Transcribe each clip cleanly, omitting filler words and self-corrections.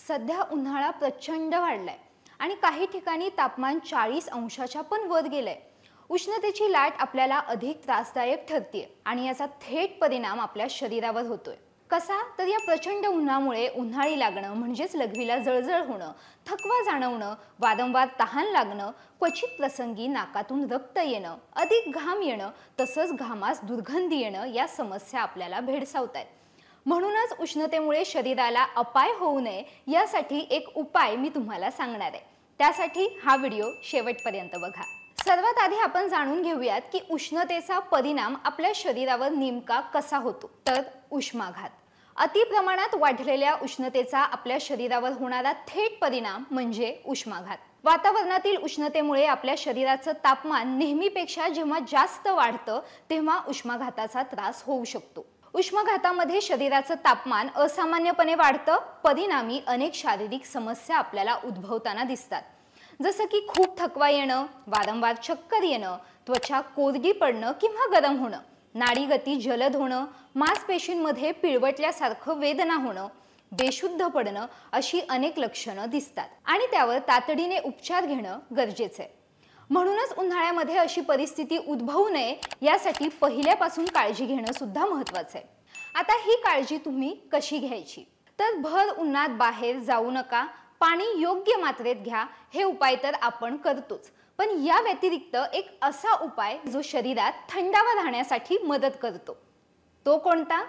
सध्या उन्हाळा प्रचंड वाढलाय आणि काही ठिकाणी तापमान 40 अंशाच्या पण वर गेलंय। उष्णतेची लाट आपल्याला अधिक त्रासदायक ठरते आणि याचा थेट परिणाम आपल्या शरीरावर होतोय। कसा तर या प्रचंड उन्हामुळे उन्हाळी लागणं म्हणजेच लघवीला जळजळ होणं, थकवा जाणवणं, वारंवार तहान लागणं, क्वचित प्रसंगी नाकातून रक्त येणं, अधिक घाम येणं, तसंच घामास दुर्गंधी येणं या समस्या आपल्याला भेडसावतायत। म्हणूनच उष्णतेमुळे शरीराला अपाय होऊ नये यासाठी एक उपाय मी तुम्हाला सांगणार आहे। त्यासाठी हा व्हिडिओ शेवटपर्यंत बघा। सर्वात आधी आपण जाणून घेऊयात की उष्णतेचा परिणाम आपल्या शरीरावर नेमका कसा होतो। तर उष्माघात। अति प्रमाणात वाढलेल्या उष्णतेचा आपल्या शरीरावर होणारा थेट परिणाम म्हणजे उष्माघात। वातावरणातील उष्णतेमुळे आपल्या शरीराचं तापमान नेहमीपेक्षा जेव्हा जास्त वाढतं तेव्हा उष्माघाताचा त्रास होऊ शकतो। उष्माघातामध्ये शरीराचं तापमान असामान्यपणे वाढतं, परिणामी अनेक शारीरिक समस्या आपल्याला उद्भवताना दिसतात। जसं की खूप थकवा येणं, वारंवार चक्कर येणं, त्वचा कोरडी पडणं किंवा गरम होणं, नाडी गती जलद होणं, मांसपेशींमध्ये पिळवटल्यासारखं वेदना होणं, बेशुद्ध पडणं अशी अनेक लक्षणं दिसतात आणि त्यावर तातडीने उपचार घेणं गरजेचं आहे। म्हणूनच उन्हाळ्यामध्ये अशी परिस्थिती उद्भवू नये यासाठी पहिल्यापासून काळजी घेणं सुद्धा महत्त्वाचं आहे। आता ही काळजी तुम्ही कशी घ्यायची? तर भर उन्हात बाहेर जाऊ नका, पाणी योग्य मात्रेत घ्या, हे उपाय तर आपण करतोच, पण या व्यतिरिक्त एक असा उपाय जो शरीरात थंडावा राहण्यासाठी मदत करतो। तो कोणता?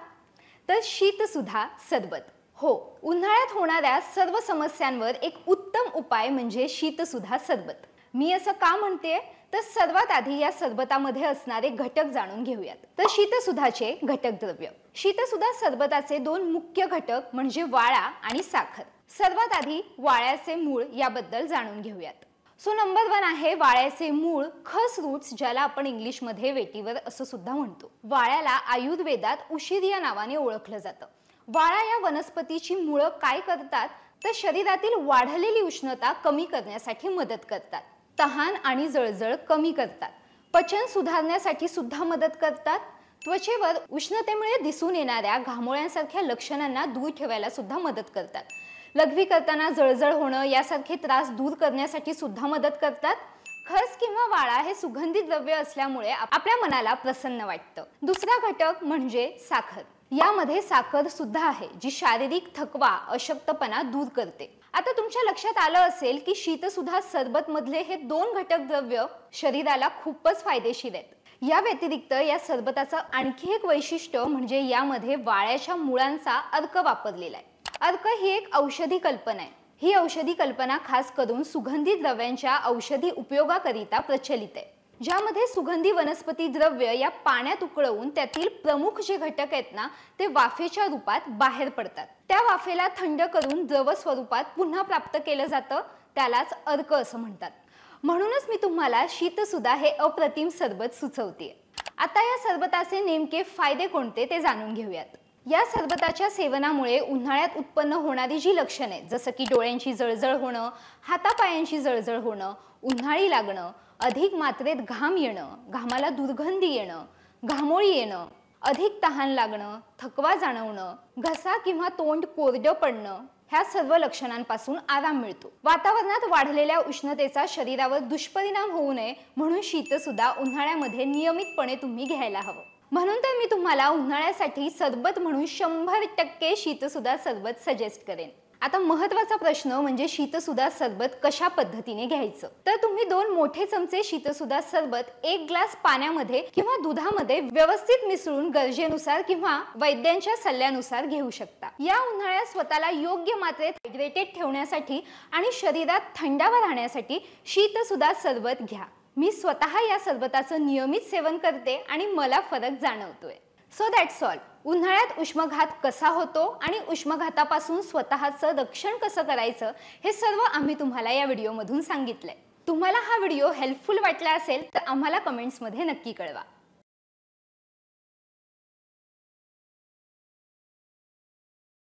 तर शीतसुधा सरबत। हो, उन्हाळ्यात होणाऱ्या सर्व समस्यांवर एक उत्तम उपाय म्हणजे शीतसुधा सरबत। मी असं का म्हणते? तर सर्वात आधी या सरबतामध्ये असणारे घटक जाणून घेऊयात। तर शीतसुधाचे घटक द्रव्य। शीतसुधा सरबताचे दोन मुख्य घटक म्हणजे वाळा आणि साखर। सर्वात आधी वाळ्याचे मूळ याबद्दल जाणून घेऊयात। सो नंबर 1 आहे वाळ्याचे मूळ, खस रूट्स, ज्याला आपण इंग्लिश मध्ये वेटीवर असं सुद्धा म्हणतो। वाळ्याला आयुर्वेदात उशिरिया नावाने ओळखलं जातं। वाळा या वनस्पतीची मुळं काय करतात तर शरीरातील वाढलेली उष्णता कमी करण्यासाठी मदत करतात, तहान आणि जळजळ कमी करतात, पचन सुधारण्यासाठी सुद्धा मदत करतात, त्वचेवर उष्णतेमुळे दिसून येणाऱ्या घामोळ्यांसारख्या लक्षणांना दूर ठेवायला सुद्धा मदत करतात, लघवी करताना जळजळ होणं यासारखे त्रास दूर करण्यासाठी सुद्धा मदत करतात। खस किंवा वाळा हे सुगंधी द्रव्य असल्यामुळे आपल्या मनाला प्रसन्न वाटतं। दुसरा घटक म्हणजे साखर। यामध्ये साखर सुद्धा आहे जी शारीरिक थकवा, अशक्तपणा दूर करते। आता तुमच्या लक्षात आलं असेल की शीतसुधा सरबत मधले हे दोन घटक द्रव्य शरीराला खूपच फायदेशीर आहेत। या व्यतिरिक्त या सरबताचं आणखी एक वैशिष्ट्य म्हणजे यामध्ये वाळ्याच्या मुळांचा अर्क वापरलेला आहे। अर्क ही एक औषधी कल्पना आहे। ही औषधी कल्पना खास करून सुगंधी द्रव्यांच्या औषधी उपयोगाकरिता प्रचलित आहे, ज्यामध्ये सुगंधी वनस्पती द्रव्य या पाण्यात उकळवून त्यातील प्रमुख जे घटक आहेत ना ते वाफेच्या रूपात बाहेर पडतात। त्या वाफेला थंड करून द्रव स्वरूपात पुन्हा प्राप्त केलं जातं, त्यालाच अर्क असं म्हणतात। म्हणूनच मी तुम्हाला शीतसुधा हे अप्रतिम सरबत सुचवते। आता या सरबताचे नेमके फायदे कोणते ते जाणून घेऊयात। या सरबताच्या सेवनामुळे उन्हाळ्यात उत्पन्न होणारी जी लक्षणे जसं की डोळ्यांची जळजळ होणं, हातापायांची जळजळ होणं, उन्हाळी लागणं, अधिक मात्रेत घाम येणं, घामाला दुर्गंधी येणं, घामोळी येणं, अधिक तहान लागणं, थकवा जाणवणं, घसा किंवा तोंड कोरडं पडणं, ह्या सर्व लक्षणांपासून आराम मिळतो। वातावरणात वाढलेल्या उष्णतेचा शरीरावर दुष्परिणाम होऊ नये म्हणून शीतसुधा उन्हाळ्यामध्ये नियमितपणे तुम्ही घ्यायला हवं। म्हणून तर मी तुम्हाला उन्हाळ्यासाठी सरबत म्हणून 100% शीतसुधा सरबत सजेस्ट करेन। आता महत्त्वाचा प्रश्न म्हणजे शीतसुधा सरबत कशा पद्धतीने घ्यायचं। तर तुम्ही 2 मोठे चमचे शीतसुधा सरबत 1 ग्लास पाण्यामध्ये किंवा दुधामध्ये व्यवस्थित मिसळून गरजेनुसार किंवा वैद्यांच्या सल्ल्यानुसार घेऊ शकता। या उन्हाळ्यात स्वतःला योग्य मात्रेत हायड्रेटेड ठेवण्यासाठी आणि शरीरात थंडावा राहण्यासाठी शीतसुधा सरबत घ्या। मी स्वतः या सरबताचं नियमित सेवन करते आणि मला फरक जाणवतोय। So that's all. उन्हाळ्यात उष्माघात कसा होतो आणि उष्माघातापासून स्वतःचं रक्षण कसं करायचं हे सर्व आम्ही तुम्हाला या व्हिडिओमधून सांगितलंय। तुम्हाला हा व्हिडिओ हेल्पफुल वाटला असेल तर आम्हाला कमेंट्समध्ये नक्की कळवा।